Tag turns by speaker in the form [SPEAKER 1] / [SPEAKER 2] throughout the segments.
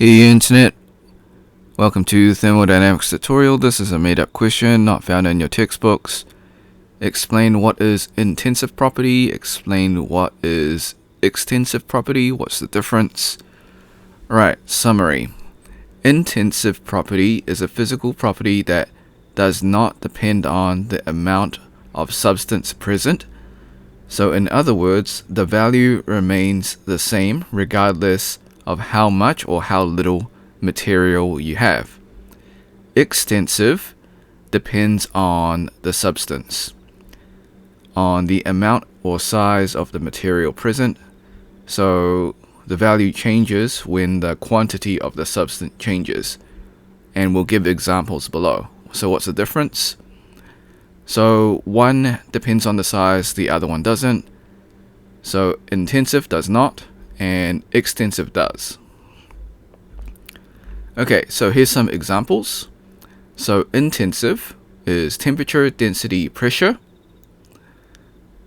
[SPEAKER 1] Hey Internet, welcome to Thermodynamics tutorial. This is a made-up question not found in your textbooks. Explain what is intensive property, explain what is extensive property, what's the difference. Alright, summary. Intensive property is a physical property that does not depend on the amount of substance present. So in other words, the value remains the same regardless of how much or how little material you have. Extensive depends on the substance, on the amount or size of the material present. So the value changes when the quantity of the substance changes, and we'll give examples below. So what's the difference? So one depends on the size, the other one doesn't. So intensive does not, and extensive does. Okay, so here's some examples. So intensive is temperature, density, pressure.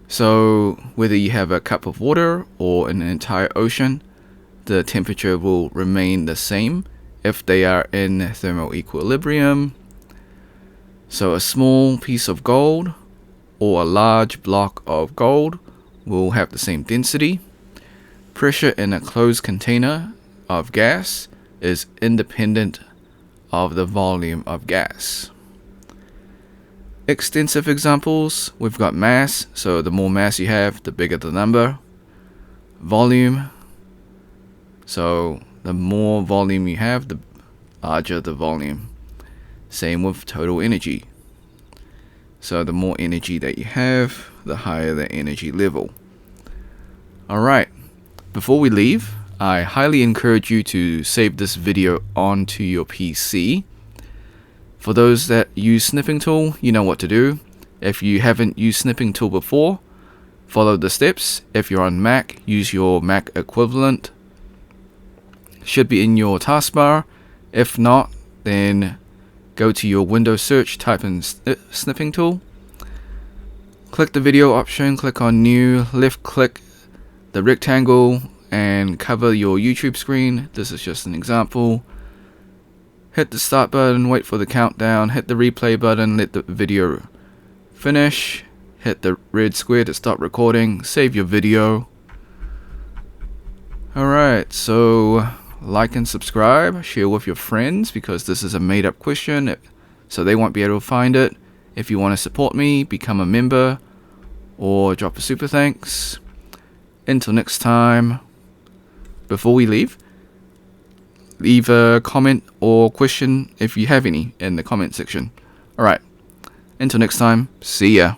[SPEAKER 1] So whether you have a cup of water or an entire ocean, the temperature will remain the same if they are in thermal equilibrium. So a small piece of gold or a large block of gold will have the same density. Pressure in a closed container of gas is independent of the volume of gas. Extensive examples, we've got mass, so the more mass you have, the bigger the number. Volume, so the more volume you have, the larger the volume. Same with total energy. So the more energy that you have, the higher the energy level. Alright. Before we leave, I highly encourage you to save this video onto your PC. For those that use snipping tool, you know what to do. If you haven't used snipping tool before, follow the steps. If you're on Mac, use your Mac equivalent. Should be in your taskbar. If not, then go to your Windows search, type in snipping tool. Click the video option, click on new, left click the rectangle and cover your YouTube screen. This is just an example. Hit the start button, wait for the countdown, hit the replay button, let the video finish, hit the red square to stop recording, save your video. Alright, so like and subscribe, share with your friends because this is a made up question, so they won't be able to find it. If you want to support me, become a member or drop a super thanks. Until next time, before we leave a comment or question if you have any in the comment section. Alright, until next time, see ya.